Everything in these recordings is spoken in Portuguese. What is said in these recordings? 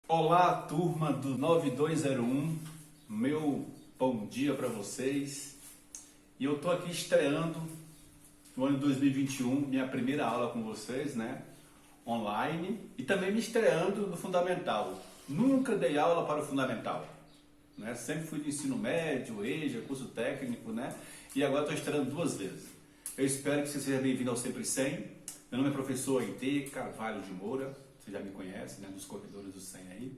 Olá, turma do 9201, meu bom dia para vocês. E eu tô aqui estreando no ano de 2021, minha primeira aula com vocês, né? Online, e também me estreando no Fundamental. Nunca dei aula para o Fundamental, né? Sempre fui de ensino médio, EJA, curso técnico, né? E agora estou estreando duas vezes. Eu espero que você seja bem-vindo ao Sempre 100. Meu nome é professor Aide Carvalho de Moura. Você já me conhece, né, dos corredores do 100 aí.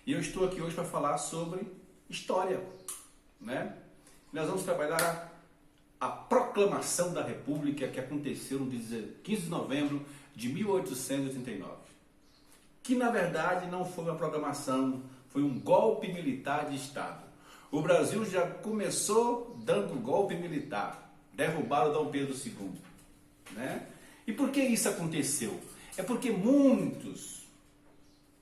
E eu estou aqui hoje para falar sobre história, né? Nós vamos trabalhar a proclamação da República que aconteceu no 15 de novembro de 1889. Que na verdade não foi uma proclamação, foi um golpe militar de Estado. O Brasil já começou dando golpe militar, derrubaram Dom Pedro II, né? E por que isso aconteceu? É porque muitos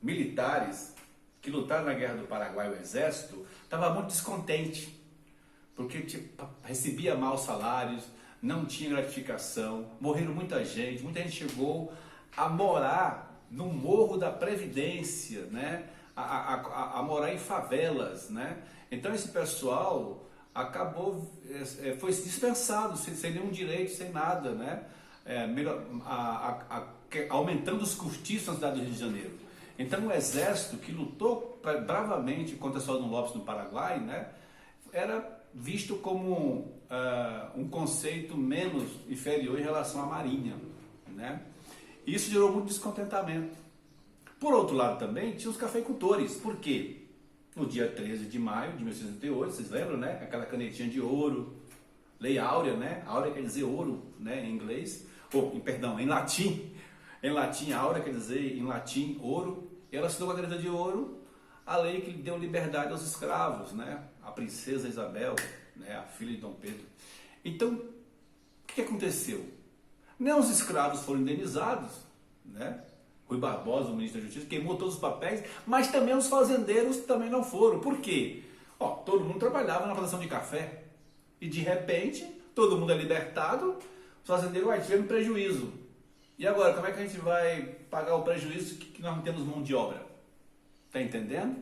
militares que lutaram na Guerra do Paraguai, o exército, estava muito descontente, porque recebia maus salários, não tinha gratificação, morreram muita gente chegou a morar no Morro da Previdência, né? a morar em favelas, né? Então esse pessoal acabou, foi dispensado, sem nenhum direito, sem nada, né? Aumentando os cortiços na cidade do Rio de Janeiro. Então o exército que lutou bravamente contra Solano Lopes no Paraguai, né, era visto como um conceito menos inferior em relação à marinha, né? Isso gerou muito descontentamento. Por outro lado também tinha os cafeicultores. Por quê? No dia 13 de maio de 1888, vocês lembram, né? Aquela canetinha de ouro, Lei Áurea, né? Áurea quer dizer ouro, né, em inglês. Perdão, em latim. Em latim, áurea quer dizer, em latim, ouro. E ela assinou com a caneta de ouro a lei que deu liberdade aos escravos, né? A princesa Isabel, né? A filha de Dom Pedro. Então, o que aconteceu? Nem os escravos foram indenizados, né? Rui Barbosa, o ministro da Justiça, queimou todos os papéis, mas também os fazendeiros também não foram. Por quê? Todo mundo trabalhava na plantação de café. E de repente, todo mundo é libertado, os fazendeiros tivemos prejuízo. E agora, como é que a gente vai pagar o prejuízo que nós não temos mão de obra? Tá entendendo?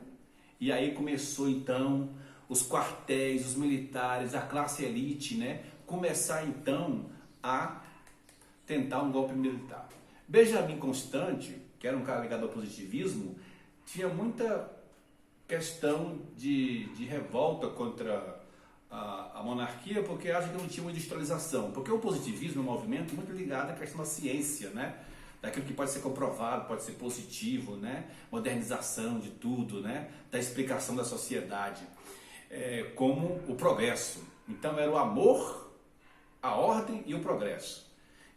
E aí começou então os quartéis, os militares, a classe elite, né? Começar então a tentar um golpe militar. Benjamin Constant, que era um cara ligado ao positivismo, tinha muita questão de revolta contra a monarquia, porque acha que não tinha uma industrialização. Porque o positivismo é um movimento muito ligado à questão da ciência, né? Daquilo que pode ser comprovado, pode ser positivo, né? Modernização de tudo, né? Da explicação da sociedade, como o progresso. Então era o amor, a ordem e o progresso.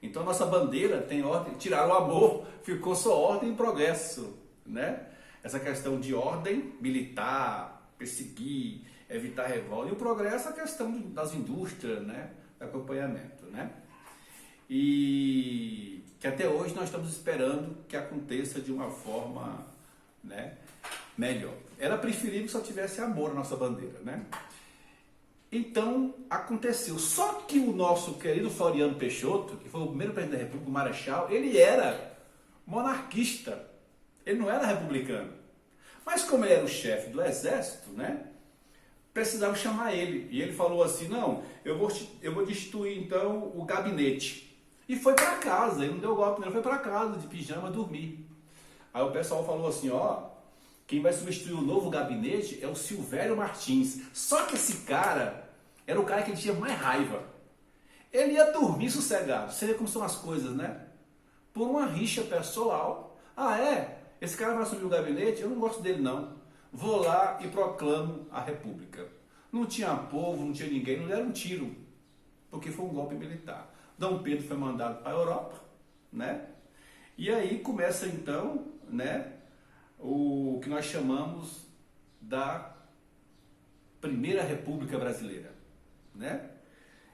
Então nossa bandeira tem ordem, tiraram o amor, ficou só ordem e progresso, né? Essa questão de ordem militar, perseguir, evitar revolta. E o progresso é a questão das indústrias, né? Do acompanhamento, né? E que até hoje nós estamos esperando que aconteça de uma forma, né, melhor. Era preferível que só tivesse amor na nossa bandeira, né? Então aconteceu. Só que o nosso querido Floriano Peixoto, que foi o primeiro presidente da República, o Marechal, ele era monarquista. Ele não era republicano. Mas como ele era o chefe do exército, né? Precisavam chamar ele. E ele falou assim, não, eu vou destituir então o gabinete. E foi para casa, ele não deu golpe, ele foi para casa de pijama dormir. Aí o pessoal falou assim, quem vai substituir o novo gabinete é o Silvério Martins. Só que esse cara era o cara que ele tinha mais raiva. Ele ia dormir sossegado. Você vê como são as coisas, né? Por uma rixa pessoal. Esse cara vai assumir o gabinete? Eu não gosto dele não. Vou lá e proclamo a República. Não tinha povo, não tinha ninguém, não deram um tiro. Porque foi um golpe militar. Dom Pedro foi mandado para a Europa, né? E aí começa então, né, o que nós chamamos da Primeira República Brasileira, né?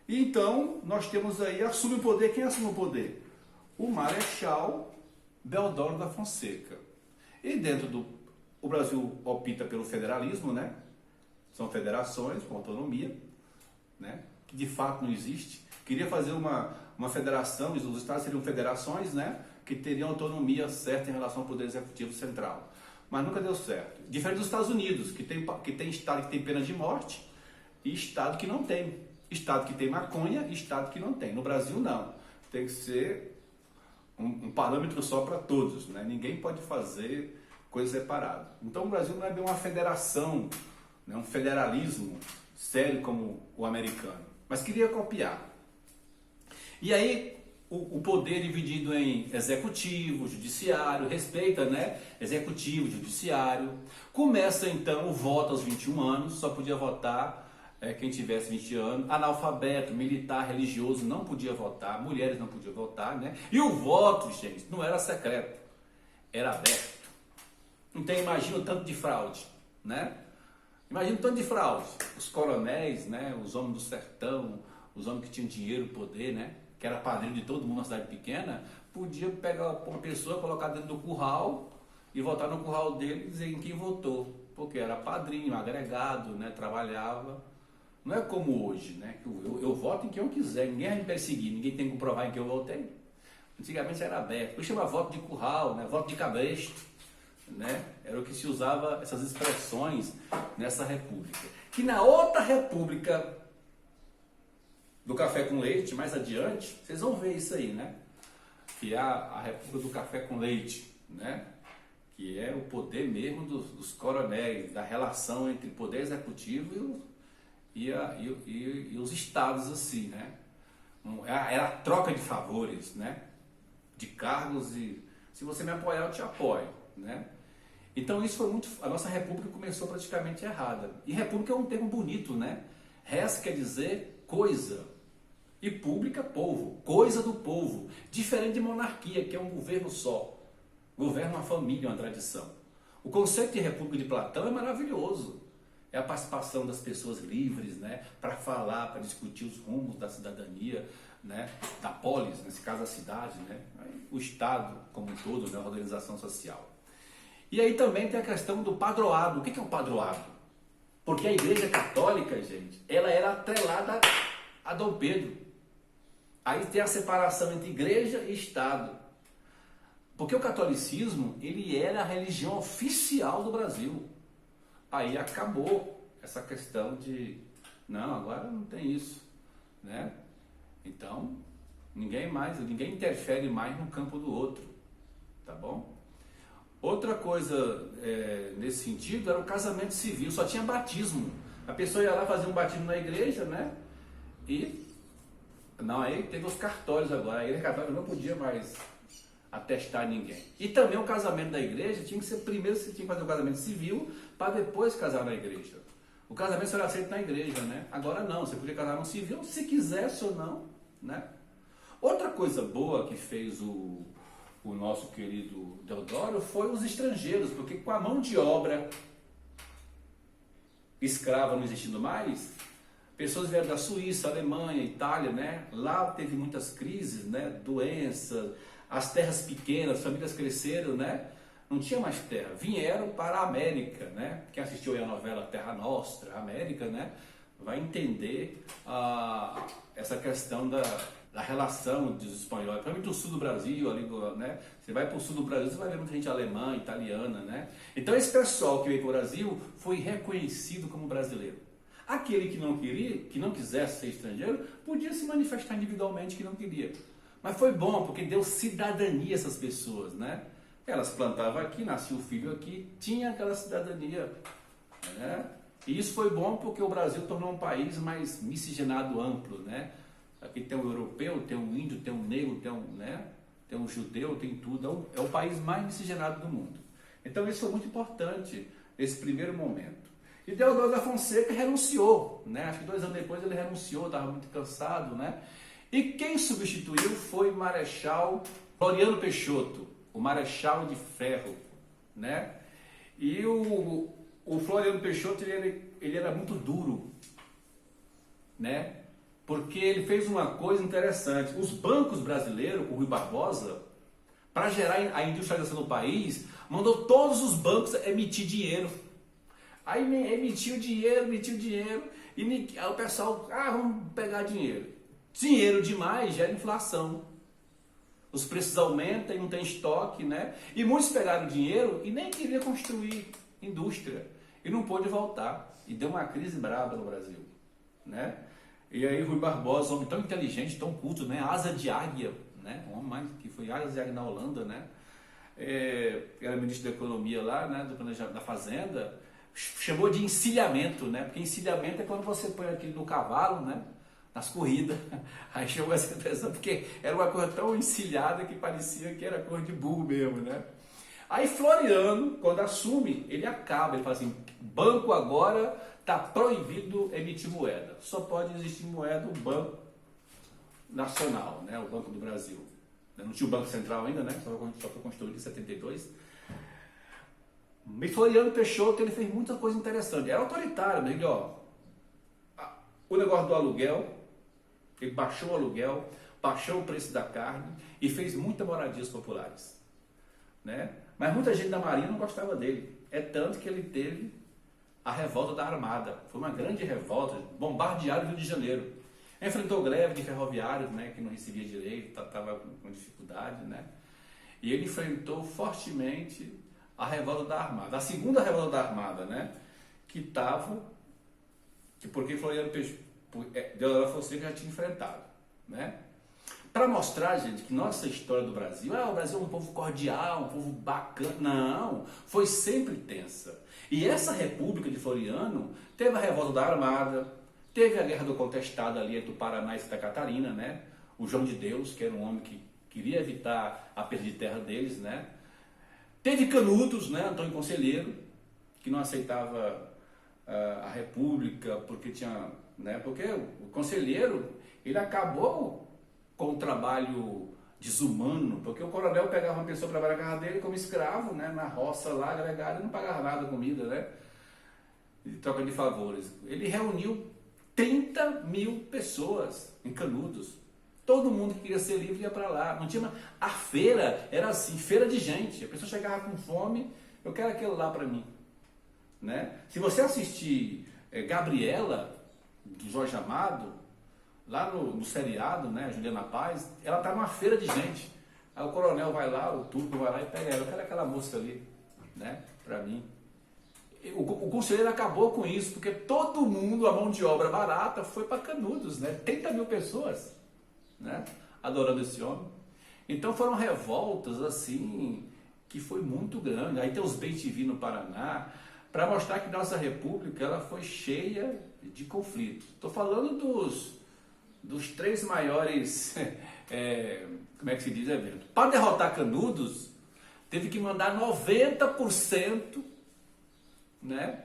E então nós temos aí, assume o poder, quem assume o poder? O Marechal Deodoro da Fonseca. E dentro o Brasil opta pelo federalismo, né? São federações com autonomia, né? Que de fato não existe. Queria fazer uma federação, os estados seriam federações, né? Que teriam autonomia certa em relação ao Poder Executivo Central. mas nunca deu certo. Diferente dos Estados Unidos, que tem estado que tem pena de morte e estado que não tem. Estado que tem maconha e estado que não tem. No Brasil, não. Tem que ser um parâmetro só para todos, né? Ninguém pode fazer coisa separada. Então, o Brasil não é bem uma federação, né? Um federalismo sério como o americano, mas queria copiar. E aí, o poder dividido em executivo, judiciário, respeita, né? Executivo, judiciário. Começa então o voto aos 21 anos, só podia votar quem tivesse 20 anos. Analfabeto, militar, religioso não podia votar, mulheres não podiam votar, né? E o voto, gente, não era secreto, era aberto. Então imagina o tanto de fraude, né? Imagina o tanto de fraude. Os coronéis, né? Os homens do sertão, os homens que tinham dinheiro, poder, né? Que era padrinho de todo mundo na cidade pequena, podia pegar uma pessoa, colocar dentro do curral e votar no curral dele e dizer em quem votou, porque era padrinho, agregado, né? Trabalhava. Não é como hoje, né? Que eu voto em quem eu quiser, ninguém vai me perseguir, ninguém tem que comprovar em quem eu votei. Antigamente era aberto, hoje chama voto de curral, né? Voto de cabresto, né? Era o que se usava, essas expressões nessa república. Que na outra república do café com leite, mais adiante, vocês vão ver isso aí, né? Que é a república do café com leite, né? Que é o poder mesmo dos coronéis, da relação entre o poder executivo e os estados, assim, né? Era a troca de favores, né? De cargos e se você me apoiar, eu te apoio, né? Então isso foi muito... A nossa república começou praticamente errada. E república é um termo bonito, né? Res quer dizer coisa. E pública, povo. Coisa do povo. Diferente de monarquia, que é um governo só. Governa uma família, uma tradição. O conceito de república de Platão é maravilhoso. É a participação das pessoas livres, né? Para falar, para discutir os rumos da cidadania, né? Da polis, nesse caso a cidade, né? O Estado como um todo, né? A organização social. E aí também tem a questão do padroado. O que é o padroado? Porque a Igreja Católica, gente, ela era atrelada a Dom Pedro. Aí tem a separação entre igreja e Estado. Porque o catolicismo, ele era a religião oficial do Brasil. Aí acabou essa questão de, não, agora não tem isso, né? Então, ninguém interfere mais no campo do outro, tá bom? Outra coisa nesse sentido era o casamento civil, só tinha batismo. A pessoa ia lá fazer um batismo na igreja, né? Não, aí teve os cartórios agora, a igreja católica não podia mais atestar ninguém. E também o casamento da igreja tinha que ser, primeiro você tinha que fazer o casamento civil, para depois casar na igreja. O casamento só era aceito na igreja, né? Agora não, você podia casar no civil, se quisesse ou não, né? Outra coisa boa que fez o nosso querido Deodoro foi os estrangeiros, porque com a mão de obra escrava não existindo mais, pessoas vieram da Suíça, Alemanha, Itália, né? Lá teve muitas crises, né? Doenças, as terras pequenas, famílias cresceram, né? Não tinha mais terra. Vieram para a América, né? Quem assistiu aí a novela Terra Nostra, América, né? Vai entender essa questão da relação dos espanhóis, principalmente do sul do Brasil, ali, né? Você vai para o sul do Brasil, você vai ver muita gente alemã, italiana, né? Então esse pessoal que veio para o Brasil foi reconhecido como brasileiro. Aquele que não queria, que não quisesse ser estrangeiro, podia se manifestar individualmente que não queria. Mas foi bom, porque deu cidadania a essas pessoas, né? Elas plantavam aqui, nascia o filho aqui, tinha aquela cidadania, né? E isso foi bom porque o Brasil tornou um país mais miscigenado, amplo, né? Aqui tem um europeu, tem um índio, tem um negro, tem um judeu, tem tudo. É o país mais miscigenado do mundo. Então isso foi muito importante, esse primeiro momento. E Deodoro da Fonseca renunciou, né? Acho que 2 anos depois ele renunciou, estava muito cansado, né? E quem substituiu foi o Marechal Floriano Peixoto, o Marechal de Ferro, né? E o Floriano Peixoto, ele era muito duro, né? Porque ele fez uma coisa interessante. Os bancos brasileiros, o Rui Barbosa, para gerar a industrialização do país, mandou todos os bancos emitir dinheiro. Aí emitiu dinheiro, e aí o pessoal, vamos pegar dinheiro. Dinheiro demais gera inflação. os preços aumentam e não tem estoque, né? E muitos pegaram dinheiro e nem queriam construir indústria e não pôde voltar. E deu uma crise braba no Brasil, né? E aí Rui Barbosa, um homem tão inteligente, tão culto, né? Asa de águia, né? Um homem mais que foi asa de águia na Holanda, né? Era ministro da Economia lá, né? Do planejamento da Fazenda, chamou de encilhamento, né? Porque encilhamento é quando você põe aquilo no cavalo, né? Nas corridas. Aí chamou essa atenção, porque era uma coisa tão encilhada que parecia que era cor de burro mesmo, né? Aí Floriano, quando assume, ele acaba, ele fala assim, banco agora está proibido emitir moeda. Só pode existir moeda o Banco Nacional, né? O Banco do Brasil. Não tinha o Banco Central ainda, né? Só foi construído em 72. E Floriano Peixoto, ele fez muita coisa interessante. Era autoritário, né? Ele, ó, o negócio do aluguel, ele baixou o aluguel, baixou o preço da carne e fez muitas moradias populares, né? Mas muita gente da Marinha não gostava dele. É tanto que ele teve a revolta da Armada. Foi uma grande revolta, bombardearam o Rio de Janeiro. Enfrentou greve de ferroviários, né, que não recebia direito, estava com dificuldade, né? E ele enfrentou fortemente a revolta da Armada. A segunda revolta da Armada, né, porque Floriano Deodoro Fonseca já tinha enfrentado, né? Para mostrar, gente, que nossa história do Brasil, o Brasil é um povo cordial, um povo bacana. Não, foi sempre tensa. E essa República de Floriano teve a revolta da Armada, teve a Guerra do Contestado ali entre o Paraná e Santa Catarina, né? O João de Deus, que era um homem que queria evitar a perda de terra deles, né? Teve Canudos, né? Antônio Conselheiro, que não aceitava a República porque tinha, né? Porque o Conselheiro, ele acabou com o trabalho desumano, porque o coronel pegava uma pessoa para trabalhar na casa dele como escravo, né, na roça lá, agregado, e não pagava nada comida, né, de troca de favores. Ele reuniu 30 mil pessoas em Canudos. Todo mundo que queria ser livre ia para lá. Não tinha a feira era assim, feira de gente. A pessoa chegava com fome, eu quero aquilo lá para mim, né? Se você assistir Gabriela do Jorge Amado, lá no seriado, né, Juliana Paz, ela tá numa feira de gente. Aí o coronel vai lá, o turco vai lá e pega ela. Eu quero aquela moça ali, né, para mim. O conselheiro acabou com isso, porque todo mundo, a mão de obra barata, foi para Canudos, né? 30 mil pessoas, né, adorando esse homem. Então foram revoltas, assim, que foi muito grande. Aí tem os BTV no Paraná, para mostrar que nossa república, ela foi cheia de conflitos. Estou falando dos três maiores, como é que se diz, evento. Para derrotar Canudos, teve que mandar 90%, né,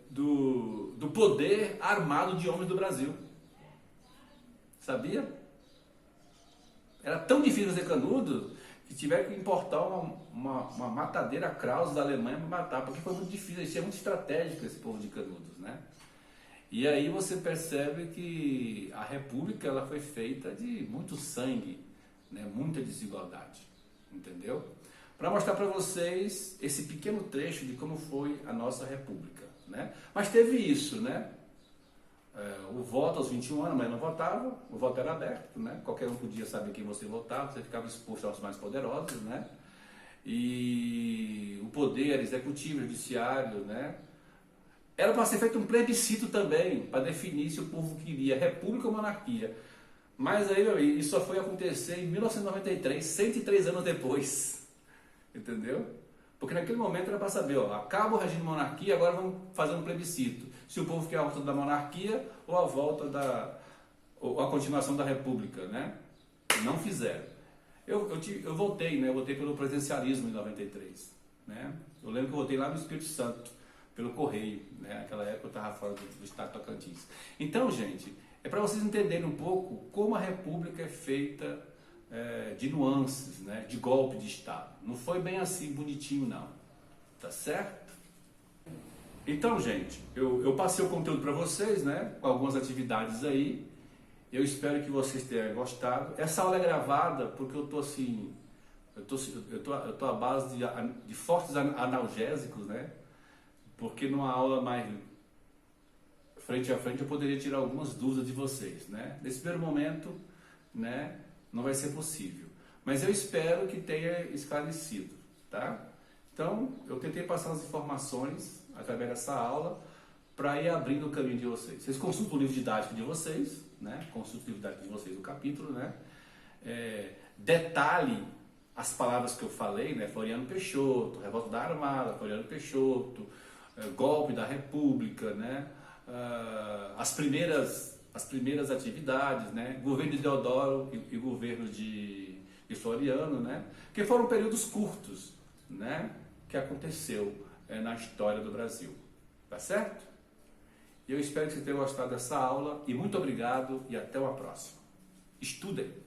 do poder armado de homens do Brasil. Sabia? Era tão difícil fazer Canudos que tiveram que importar uma matadeira Krauss da Alemanha para matar, porque foi muito difícil, isso é muito estratégico esse povo de Canudos, né? E aí você percebe que a República ela foi feita de muito sangue, né? Muita desigualdade, entendeu? Para mostrar para vocês esse pequeno trecho de como foi a nossa República, né? Mas teve isso, né? O voto aos 21 anos, mas não votava, o voto era aberto, né? Qualquer um podia saber quem você votava, você ficava exposto aos mais poderosos, né? E o poder executivo, judiciário, né? Era para ser feito um plebiscito também, para definir se o povo queria república ou monarquia. Mas aí, isso só foi acontecer em 1993, 103 anos depois. Entendeu? Porque naquele momento era para saber, ó, acaba o regime de monarquia, agora vamos fazer um plebiscito. Se o povo quer a volta da monarquia ou a volta ou a continuação da república, né? Não fizeram. Eu votei, né? Eu votei pelo presidencialismo em 93, né? Eu lembro que eu votei lá no Espírito Santo, pelo Correio, né? Naquela época eu estava fora do estado de Tocantins. Então, gente, é para vocês entenderem um pouco como a república é feita de nuances, né? De golpe de Estado. Não foi bem assim bonitinho, não. Tá certo? Então, gente, eu passei o conteúdo para vocês, né? Com algumas atividades aí. Eu espero que vocês tenham gostado. Essa aula é gravada porque eu tô assim, eu tô à base de fortes analgésicos, né? Porque numa aula mais frente a frente eu poderia tirar algumas dúvidas de vocês, né? Nesse primeiro momento, né? não vai ser possível. Mas eu espero que tenha esclarecido, tá? Então, eu tentei passar as informações através dessa aula para ir abrindo o caminho de vocês. Vocês consultam o livro didático de vocês, né? Consultam o livro didático de vocês, o capítulo, né? Detalhe as palavras que eu falei, né? Floriano Peixoto, Revolta da Armada, Floriano Peixoto, golpe da República, né? As primeiras atividades, né? Governo de Deodoro e governo de Floriano, né? Que foram períodos curtos, né? Que aconteceu na história do Brasil, tá certo? Eu espero que você tenha gostado dessa aula e muito obrigado e até uma próxima. Estudem!